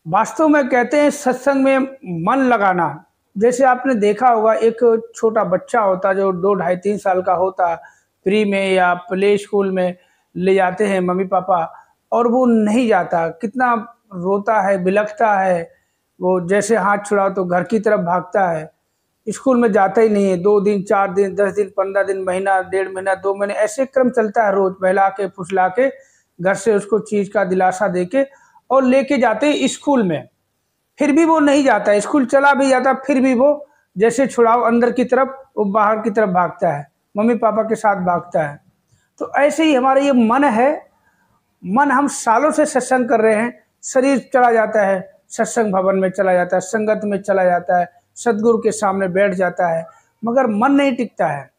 वास्तव में कहते हैं सत्संग में मन लगाना। जैसे आपने देखा होगा एक छोटा बच्चा होता जो 2 ढाई 3 साल का होता, प्री में या प्ले स्कूल में ले जाते हैं मम्मी पापा और वो नहीं जाता, कितना रोता है, बिलखता है। वो जैसे हाथ छुड़ाओ तो घर की तरफ भागता है, स्कूल में जाता ही नहीं है। 2 दिन 4 दिन 10 दिन 15 दिन, महीना 1.5 महीना 2 महीने ऐसे क्रम चलता है, रोज बहला के फुसला के घर से उसको चीज का दिलासा देके और लेके जाते हैं स्कूल में। फिर भी वो नहीं जाता, स्कूल चला भी जाता फिर भी वो जैसे छुड़ाओ अंदर की तरफ, वो बाहर की तरफ भागता है, मम्मी पापा के साथ भागता है। तो ऐसे ही हमारा ये मन है। मन हम सालों से सत्संग कर रहे हैं, शरीर चला जाता है, सत्संग भवन में चला जाता है, संगत में चला जाता है, सदगुरु के सामने बैठ जाता है, मगर मन नहीं टिकता है।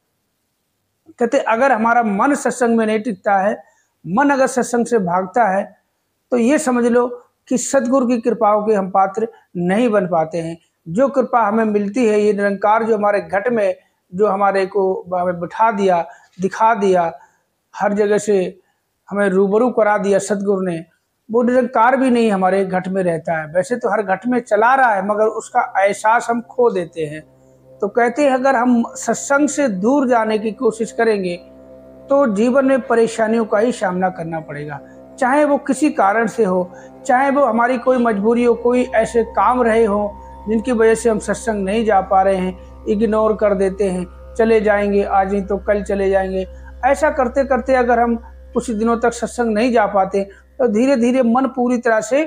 कहते अगर हमारा मन सत्संग में नहीं टिकता है, मन अगर सत्संग से भागता है, तो ये समझ लो कि सदगुरु की कृपाओं के हम पात्र नहीं बन पाते हैं। जो कृपा हमें मिलती है, ये निरंकार जो हमारे घट में जो हमारे को हमें बिठा दिया, दिखा दिया, हर जगह से हमें रूबरू करा दिया सदगुरु ने, वो निरंकार भी नहीं हमारे घट में रहता है। वैसे तो हर घट में चला रहा है, मगर उसका एहसास हम खो देते हैं। तो कहते हैं अगर हम सत्संग से दूर जाने की कोशिश करेंगे तो जीवन में परेशानियों का ही सामना करना पड़ेगा, चाहे वो किसी कारण से हो, चाहे वो हमारी कोई मजबूरी हो, कोई ऐसे काम रहे हो जिनकी वजह से हम सत्संग नहीं जा पा रहे हैं, इग्नोर कर देते हैं, चले जाएंगे आज नहीं तो कल चले जाएंगे। ऐसा करते करते अगर हम कुछ दिनों तक सत्संग नहीं जा पाते तो धीरे धीरे मन पूरी तरह से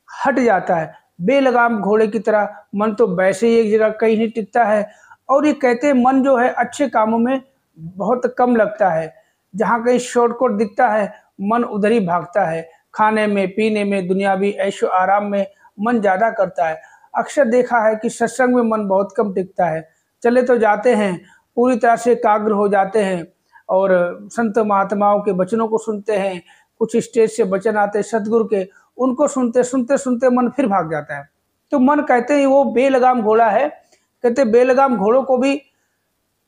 हट जाता है। बेलगाम घोड़े की तरह मन तो वैसे ही एक जगह कहीं नहीं टिकता है। और ये कहते हैं मन जो है अच्छे कामों में बहुत कम लगता है, जहाँ कहीं शॉर्टकट दिखता है मन उधर ही भागता है। खाने में, पीने में, दुनियावी ऐशो आराम में मन ज़्यादा करता है। अक्सर देखा है कि सत्संग में मन बहुत कम टिकता है। चले तो जाते हैं, पूरी तरह से एकाग्र हो जाते हैं और संत महात्माओं के वचनों को सुनते हैं, कुछ स्टेज से वचन आते हैं सदगुरु के, उनको सुनते सुनते सुनते मन फिर भाग जाता है। तो मन कहते हैं वो बेलगाम घोड़ा है। कहते बेलगाम घोड़ों को भी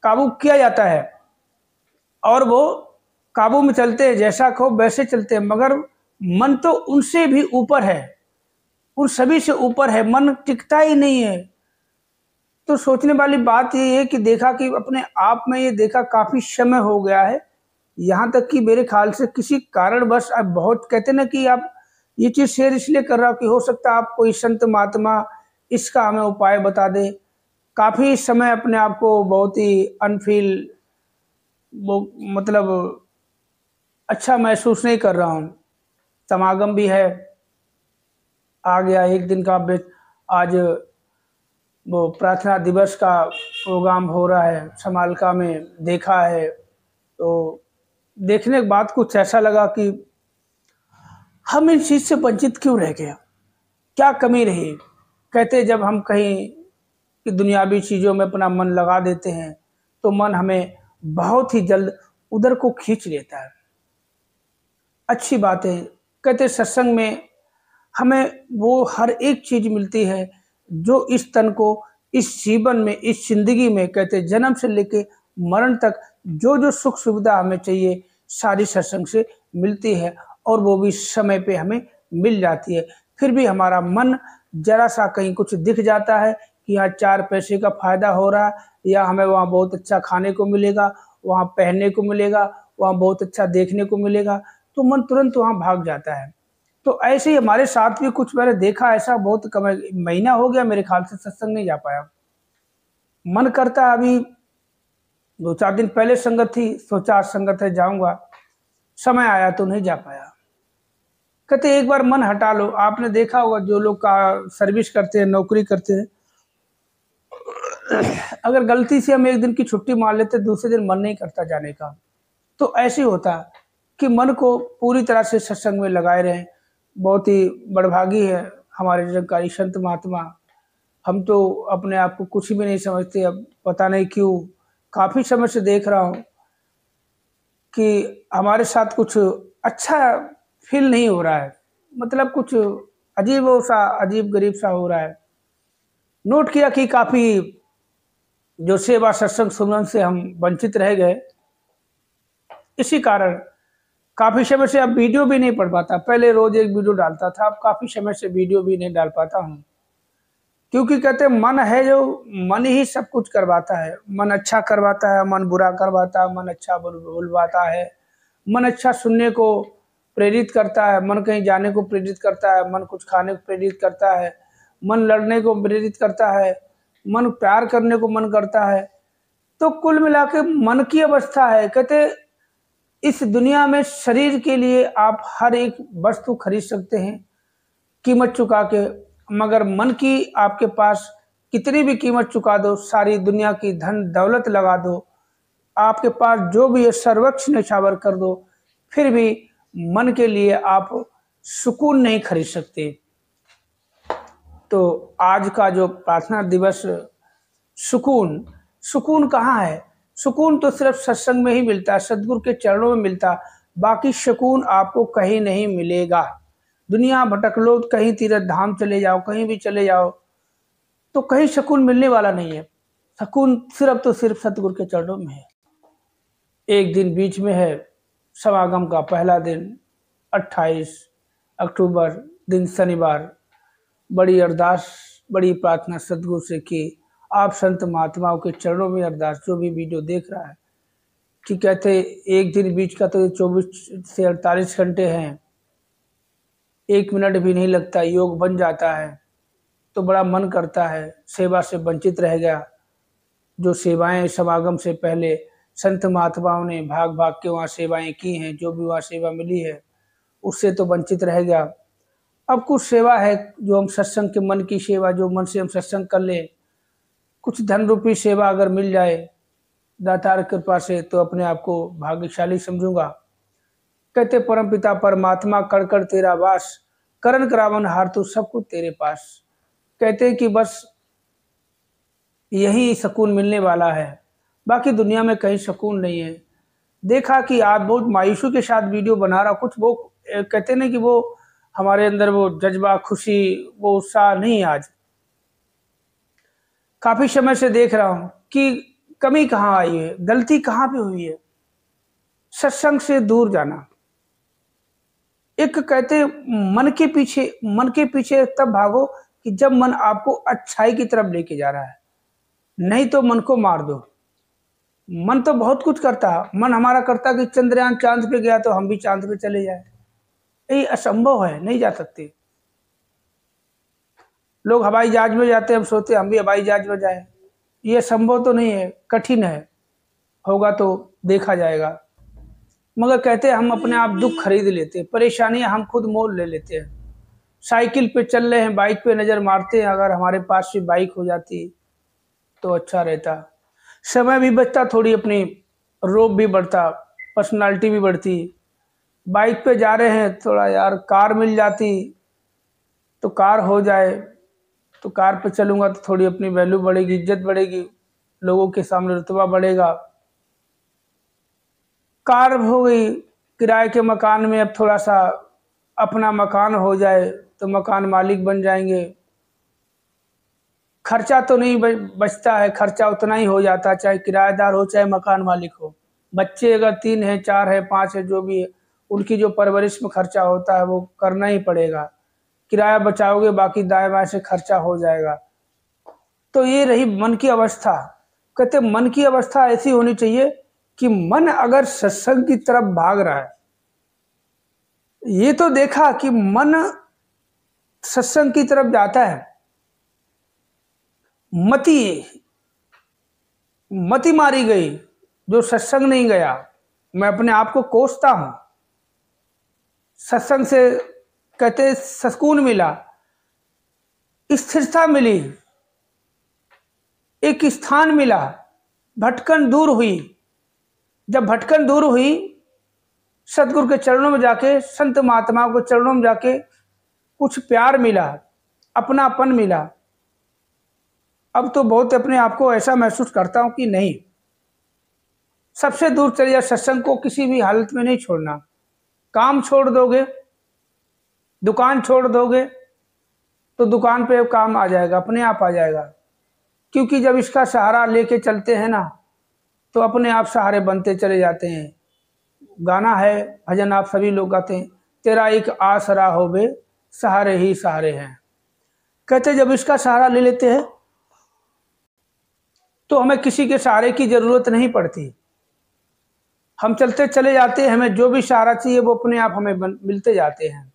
काबू किया जाता है और वो काबू में चलते हैं, जैसा कहो वैसे चलते हैं, मगर मन तो उनसे भी ऊपर है, उन सभी से ऊपर है, मन टिकता ही नहीं है। तो सोचने वाली बात ये है कि देखा कि अपने आप में ये देखा काफी समय हो गया है, यहाँ तक कि मेरे ख्याल से किसी कारणवश आप बहुत कहते ना कि आप ये चीज शेयर इसलिए कर रहा हो कि हो सकता है आप कोई संत महात्मा इसका हमें उपाय बता दे। काफी समय अपने आप को बहुत ही अनफील, वो मतलब अच्छा महसूस नहीं कर रहा हूँ। समागम भी है, आ गया एक दिन का, आज वो प्रार्थना दिवस का प्रोग्राम हो रहा है, समालका में देखा है। तो देखने के बाद कुछ ऐसा लगा कि हम इन चीज से वंचित क्यों रह गए, क्या कमी रही। कहते जब हम कहीं कि दुनियावी चीजों में अपना मन लगा देते हैं तो मन हमें बहुत ही जल्द उधर को खींच लेता है। अच्छी बात है। कहते सत्संग में हमें वो हर एक चीज मिलती है जो इस तन को, इस जीवन में, इस जिंदगी में, कहते जन्म से लेके मरण तक जो जो सुख सुविधा हमें चाहिए सारी सत्संग से मिलती है और वो भी समय पे हमें मिल जाती है। फिर भी हमारा मन जरा सा कहीं कुछ दिख जाता है कि यहाँ 4 पैसे का फायदा हो रहा है, या हमें वहाँ बहुत अच्छा खाने को मिलेगा, वहाँ पहनने को मिलेगा, वहाँ बहुत अच्छा देखने को मिलेगा, तो मन तुरंत वहाँ भाग जाता है। तो ऐसे ही हमारे साथ भी कुछ मैंने देखा, ऐसा बहुत कम महीना हो गया मेरे ख्याल से सत्संग नहीं जा पाया। मन करता है, अभी 2-4 दिन पहले संगत थी, सोचा आज संगत है जाऊंगा, समय आया तो नहीं जा पाया। कहते एक बार मन हटा लो। आपने देखा होगा जो लोग का सर्विस करते हैं, नौकरी करते हैं, अगर गलती से हम एक दिन की छुट्टी मार लेते दूसरे दिन मन नहीं करता जाने का। तो ऐसे ही होता कि मन को पूरी तरह से सत्संग में लगाए रहें। बहुत ही बड़भागी है हमारे निरंकारी संत महात्मा। हम तो अपने आप को कुछ भी नहीं समझते। अब पता नहीं क्यों काफी समय से देख रहा हूँ कि हमारे साथ कुछ अच्छा फील नहीं हो रहा है, मतलब कुछ अजीब गरीब सा हो रहा है। नोट किया कि काफी जो सेवा सत्संग सुमन से हम वंचित रह गए, इसी कारण काफ़ी समय से अब वीडियो भी नहीं पढ़ पाता, पहले रोज़ एक वीडियो डालता था, अब काफ़ी समय से वीडियो भी नहीं डाल पाता हूँ। क्योंकि कहते हैं मन है जो, मन ही सब कुछ करवाता है। मन अच्छा करवाता है, मन बुरा करवाता है, मन अच्छा बुलवाता है, मन अच्छा सुनने को प्रेरित करता है, मन कहीं जाने को प्रेरित करता है, मन कुछ खाने को प्रेरित करता है, मन लड़ने को प्रेरित करता है, मन प्यार करने को मन करता है। तो कुल मिला के मन की अवस्था है। कहते इस दुनिया में शरीर के लिए आप हर एक वस्तु खरीद सकते हैं कीमत चुका के, मगर मन की आपके पास कितनी भी कीमत चुका दो, सारी दुनिया की धन दौलत लगा दो, आपके पास जो भी है सर्वक्ष न्यौछावर कर दो, फिर भी मन के लिए आप सुकून नहीं खरीद सकते। तो आज का जो प्रार्थना दिवस, सुकून, सुकून कहाँ है? सुकून तो सिर्फ सत्संग में ही मिलता है, सद्गुरु के चरणों में मिलता, बाकी सुकून आपको कहीं नहीं मिलेगा। दुनिया भटक लो, कहीं तीर्थ धाम चले जाओ, कहीं भी चले जाओ, तो कहीं सुकून मिलने वाला नहीं है। सुकून सिर्फ तो सिर्फ सतगुरु के चरणों में है। एक दिन बीच में है समागम का पहला दिन, 28 अक्टूबर दिन शनिवार। बड़ी अरदास, बड़ी प्रार्थना सतगुरु से की। आप संत महात्माओं के चरणों में अरदास, जो भी वीडियो देख रहा है, कि कहते एक दिन बीच का तो 24 से 48 घंटे हैं, 1 मिनट भी नहीं लगता, योग बन जाता है। तो बड़ा मन करता है, सेवा से वंचित रह गया। जो सेवाएं समागम से पहले संत महात्माओं ने भाग भाग के वहाँ सेवाएं की हैं, जो भी वहाँ सेवा मिली है, उससे तो वंचित रह गया। अब कुछ सेवा है जो हम सत्संग के, मन की सेवा, जो मन से हम सत्संग कर लें, कुछ धन रूपी सेवा अगर मिल जाए दातार कृपा से, तो अपने आप को भाग्यशाली समझूंगा। कहते परमपिता परमात्मा कर कर तेरा वास, करन करावन हार तो सब कुछ तेरे पास। कहते हैं कि बस यही सुकून मिलने वाला है, बाकी दुनिया में कहीं सुकून नहीं है। देखा कि आप बहुत मायूसी के साथ वीडियो बना रहा, कुछ वो कहते नहीं कि वो हमारे अंदर वो जज्बा, खुशी, वो उत्साह नहीं। आज काफी समय से देख रहा हूं कि कमी कहाँ आई है, गलती कहाँ पे हुई है। सत्संग से दूर जाना, एक कहते मन के पीछे तब भागो कि जब मन आपको अच्छाई की तरफ लेके जा रहा है, नहीं तो मन को मार दो। मन तो बहुत कुछ करता है, मन हमारा करता कि चंद्रयान चांद पे गया तो हम भी चांद पे चले जाए। ये असंभव है, नहीं जा सकते। लोग हवाई जहाज में जाते हैं, हम सोचते हम भी हवाई जहाज में जाए, ये संभव तो नहीं है, कठिन है। होगा तो देखा जाएगा। मगर कहते हैं हम अपने आप दुख खरीद लेते हैं, परेशानियां हम खुद मोल ले लेते हैं। साइकिल पे चल रहे हैं, बाइक पे नज़र मारते हैं, अगर हमारे पास भी बाइक हो जाती तो अच्छा रहता। समय भी बचता, थोड़ी अपनी रोब भी बढ़ता, पर्सनालिटी भी बढ़ती। बाइक पे जा रहे हैं, थोड़ा यार कार मिल जाती तो कार हो जाए, तो कार पे चलूँगा तो थोड़ी अपनी वैल्यू बढ़ेगी, इज्जत बढ़ेगी, लोगों के सामने रुतबा बढ़ेगा। कार हो गई, किराए के मकान में अब थोड़ा सा अपना मकान हो जाए तो मकान मालिक बन जाएंगे। खर्चा तो नहीं बचता है, खर्चा उतना ही हो जाता, चाहे किराएदार हो चाहे मकान मालिक हो। बच्चे अगर 3 है, 4 है, 5 है, जो भी है, उनकी जो परवरिश में खर्चा होता है वो करना ही पड़ेगा। किराया बचाओगे, बाकी दाएं बाएं से खर्चा हो जाएगा। तो ये रही मन की अवस्था। कहते मन की अवस्था ऐसी होनी चाहिए कि मन अगर सत्संग की तरफ भाग रहा है, ये तो देखा कि मन सत्संग की तरफ जाता है, मति मारी गई, जो सत्संग नहीं गया। मैं अपने आप को कोसता हूं, सत्संग से कहते सुकून मिला, स्थिरता मिली, एक स्थान मिला, भटकन दूर हुई। जब भटकन दूर हुई, सतगुरु के चरणों में जाके, संत महात्माओं के चरणों में जाके कुछ प्यार मिला, अपनापन मिला। अब तो बहुत अपने आप को ऐसा महसूस करता हूं कि नहीं, सबसे दूर चले जाए, सत्संग को किसी भी हालत में नहीं छोड़ना। काम छोड़ दोगे, दुकान छोड़ दोगे तो दुकान पे काम आ जाएगा, अपने आप आ जाएगा। क्योंकि जब इसका सहारा लेके चलते हैं ना, तो अपने आप सहारे बनते चले जाते हैं। गाना है, भजन आप सभी लोग गाते हैं, तेरा एक आसरा हो बे सहारे ही सहारे हैं। कहते जब इसका सहारा ले लेते हैं तो हमें किसी के सहारे की जरूरत नहीं पड़ती, हम चलते चले जाते हैं, हमें जो भी सहारा चाहिए वो अपने आप हमें मिलते जाते हैं।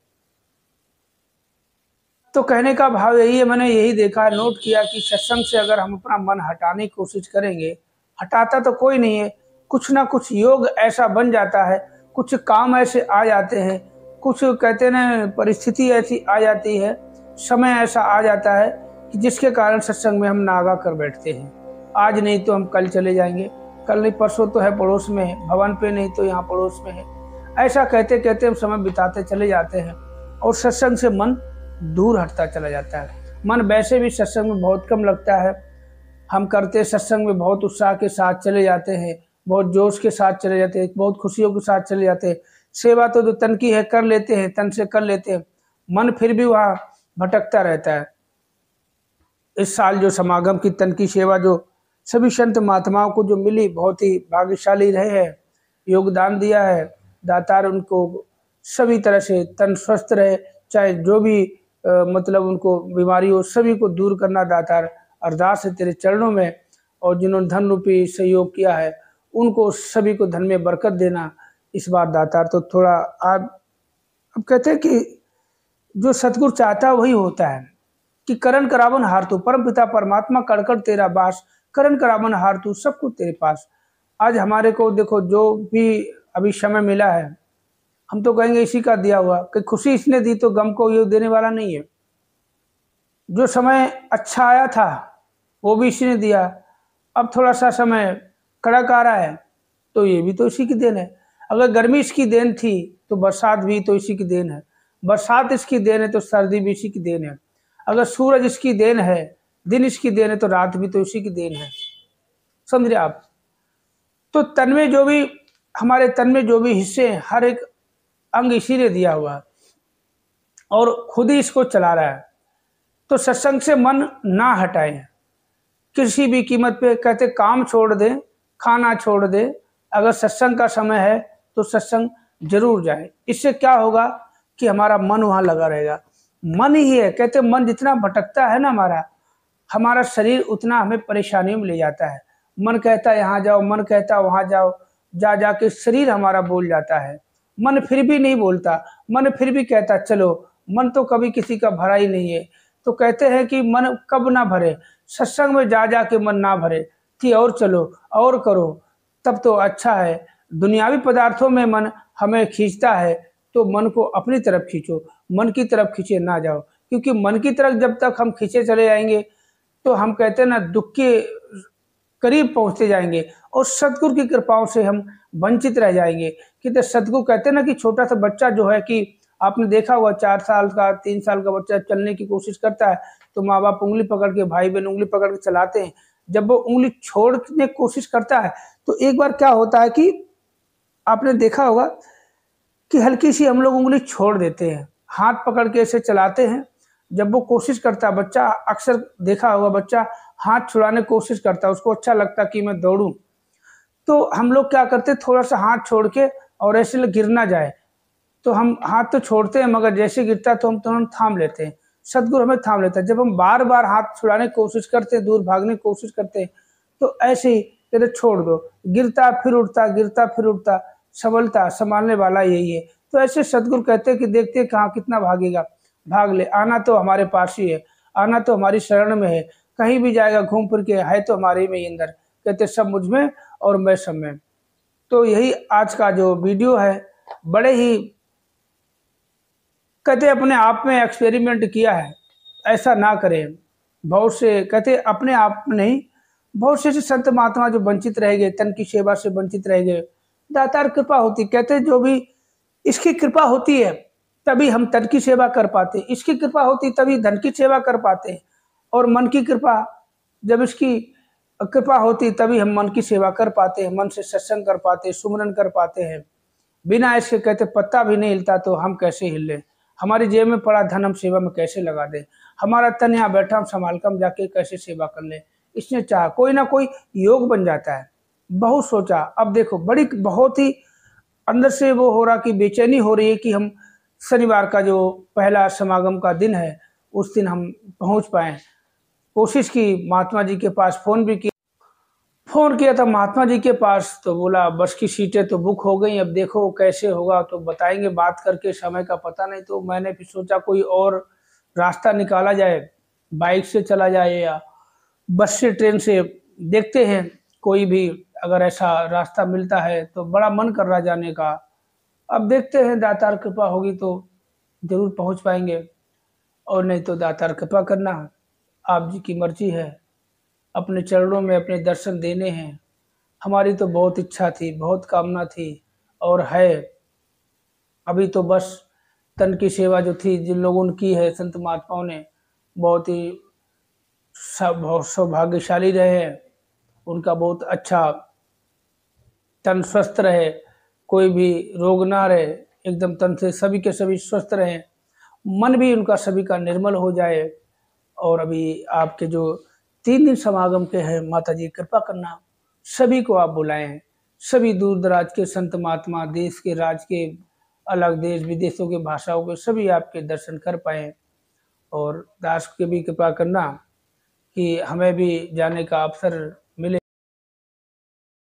तो कहने का भाव यही है, मैंने यही देखा, नोट किया कि सत्संग से अगर हम अपना मन हटाने की कोशिश करेंगे, हटाता तो कोई नहीं है, कुछ ना कुछ योग ऐसा बन जाता है, कुछ काम ऐसे आ जाते हैं, कुछ कहते ना परिस्थिति ऐसी आ जाती है, समय ऐसा आ जाता है कि जिसके कारण सत्संग में हम नागा कर बैठते हैं। आज नहीं तो हम कल चले जाएंगे, कल नहीं परसों तो है पड़ोस में है, भवन पे नहीं तो यहाँ पड़ोस में है। ऐसा कहते कहते हम समय बिताते चले जाते हैं और सत्संग से मन दूर हटता चला जाता है। मन वैसे भी सत्संग में बहुत कम लगता है, हम करते सत्संग में बहुत उत्साह के साथ चले जाते हैं, बहुत जोश के साथ चले जाते हैं, बहुत खुशियों के साथ चले जाते हैं। सेवा तो जो तन की है कर लेते हैं, तन से कर लेते हैं, मन फिर भी वहाँ भटकता रहता है। इस साल जो समागम की तन की सेवा जो सभी संत महात्माओं को जो मिली, बहुत ही भाग्यशाली रहे हैं, योगदान दिया है दातार, उनको सभी तरह से तन स्वस्थ रहे, चाहे जो भी मतलब उनको बीमारी हो, सभी को दूर करना दातार अरदास है तेरे चरणों में। और जिन्होंने धन रूपी सहयोग किया है उनको सभी को धन में बरकत देना इस बार दातार। तो थोड़ा आप अब कहते हैं कि जो सतगुरु चाहता है वही होता है कि करण करावन हार तू, परम पिता परमात्मा कड़कड़ तेरा बास, करण करावन हार तू, सब कुछ तेरे पास। आज हमारे को देखो जो भी अभी समय मिला है, हम तो कहेंगे इसी का दिया हुआ, कि खुशी इसने दी तो गम को ये देने वाला नहीं है। जो समय अच्छा आया था वो भी इसी ने दिया, अब थोड़ा सा समय कड़क आ रहा है तो ये भी तो इसी की देन है। अगर गर्मी इसकी देन थी तो बरसात भी तो इसी की देन है, बरसात इसकी देन है तो सर्दी भी इसी की देन है। अगर सूरज इसकी देन है, दिन इसकी देन है, तो रात भी तो इसी की देन है। समझ रहे आप? तो तन में जो भी हमारे तन में जो भी हिस्से हैं, हर एक अंग इसी ने दिया हुआ और खुद ही इसको चला रहा है। तो सत्संग से मन ना हटाएं किसी भी कीमत पे। कहते काम छोड़ दें, खाना छोड़ दें, अगर सत्संग का समय है तो सत्संग जरूर जाए। इससे क्या होगा कि हमारा मन वहाँ लगा रहेगा। मन ही है, कहते मन जितना भटकता है ना हमारा शरीर उतना हमें परेशानियों में ले जाता है। मन कहता है यहाँ जाओ, मन कहता है वहाँ जाओ, जा जाके शरीर हमारा बोल जाता है, मन फिर भी नहीं बोलता, मन फिर भी कहता चलो। मन तो कभी किसी का भरा ही नहीं है। तो कहते हैं कि मन कब ना भरे, सत्संग में जा जाके मन ना भरे कि और चलो और करो, तब तो अच्छा है। दुनियावी पदार्थों में मन हमें खींचता है तो मन को अपनी तरफ खींचो, मन की तरफ खींचे ना जाओ, क्योंकि मन की तरफ जब तक हम खींचे चले जाएंगे तो हम कहते हैं ना दुख के करीब पहुंचते जाएंगे और सतगुरु की कृपाओं से हम वंचित रह जाएंगे। कि सतगुरु कहते हैं ना कि छोटा सा बच्चा जो है कि आपने देखा हुआ 4 साल का 3 साल का बच्चा चलने की कोशिश करता है तो माँ बाप उंगली पकड़ के, भाई बहन उंगली पकड़ के चलाते हैं। जब वो उंगली छोड़ने की कोशिश करता है तो एक बार क्या होता है कि आपने देखा होगा कि हल्की सी हम लोग उंगली छोड़ देते हैं, हाथ पकड़ के ऐसे चलाते हैं। जब वो कोशिश करता है बच्चा, अक्सर देखा होगा बच्चा हाथ छुड़ाने की कोशिश करता है, उसको अच्छा लगता है कि मैं दौड़ूं, तो हम लोग क्या करते हैं थोड़ा सा हाथ छोड़ के और ऐसे गिर ना जाए तो हम हाथ तो छोड़ते हैं, मगर जैसे गिरता है तो हम तुरंत थाम लेते हैं। सतगुरु हमें थाम लेता है। जब हम बार बार हाथ छुड़ाने की कोशिश करते हैं, दूर भागने की कोशिश करते हैं, तो ऐसे ही कहते छोड़ दो, गिरता फिर उठता, गिरता फिर उठता, सबलता संभालने वाला यही है। तो ऐसे सतगुरु कहते हैं कि देखते कहाँ कितना भागेगा, भाग ले, आना तो हमारे पास ही है, आना तो हमारी शरण में है, कहीं भी जाएगा घूम फिर के है तो हमारे में ही अंदर। कहते सब मुझ में और मैं सब में। तो यही आज का जो वीडियो है, बड़े ही कहते अपने आप में एक्सपेरिमेंट किया है, ऐसा ना करें। बहुत से कहते अपने आप में नहीं, बहुत से संत महात्मा जो वंचित रह गए, तन की सेवा से वंचित रह गए, दातार कृपा होती। कहते जो भी इसकी कृपा होती है तभी हम तन की सेवा कर पाते, इसकी कृपा होती तभी धन की सेवा कर पाते, और मन की कृपा, जब इसकी कृपा होती तभी हम मन की सेवा कर पाते हैं, मन से सत्संग कर पाते, सुमरन कर पाते हैं। बिना इसके कहते पत्ता भी नहीं हिलता तो हम कैसे हिल लें, हमारी जेब में पड़ा धन हम सेवा में कैसे लगा दें, हमारा तन यहाँ बैठा हम संभाल कर हम जाके कैसे सेवा कर लें। इसने चाहा कोई ना कोई योग बन जाता है। बहुत सोचा, अब देखो बड़ी बहुत ही अंदर से वो हो रहा कि बेचैनी हो रही है कि हम शनिवार का जो पहला समागम का दिन है, उस दिन हम पहुँच पाएँ। कोशिश की महात्मा जी के पास, फ़ोन किया था महात्मा जी के पास, तो बोला बस की सीटें तो बुक हो गई, अब देखो कैसे होगा तो बताएँगे बात करके, समय का पता नहीं। तो मैंने फिर सोचा कोई और रास्ता निकाला जाए, बाइक से चला जाए या बस से, ट्रेन से, देखते हैं कोई भी अगर ऐसा रास्ता मिलता है तो बड़ा मन कर रहा जाने का। अब देखते हैं दातार कृपा होगी तो ज़रूर पहुँच पाएँगे और नहीं तो दातार कृपा करना, आप जी की मर्ज़ी है। अपने चरणों में अपने दर्शन देने हैं। हमारी तो बहुत इच्छा थी, बहुत कामना थी और है। अभी तो बस तन की सेवा जो थी, जिन लोगों ने की है संत महात्माओं ने, बहुत ही बहुत सौभाग्यशाली रहे हैं। उनका बहुत अच्छा तन स्वस्थ रहे, कोई भी रोग ना रहे, एकदम तन से सभी के सभी स्वस्थ रहें। मन भी उनका सभी का निर्मल हो जाए। और अभी आपके जो 3 दिन समागम के हैं, माताजी कृपा करना, सभी को आप बुलाएँ। सभी दूर-दराज के संत महात्मा, देश के, राज्य के, अलग देश-विदेशों के भाषाओं के सभी आपके दर्शन कर पाएँ। और दास की भी कृपा करना कि हमें भी जाने का अवसर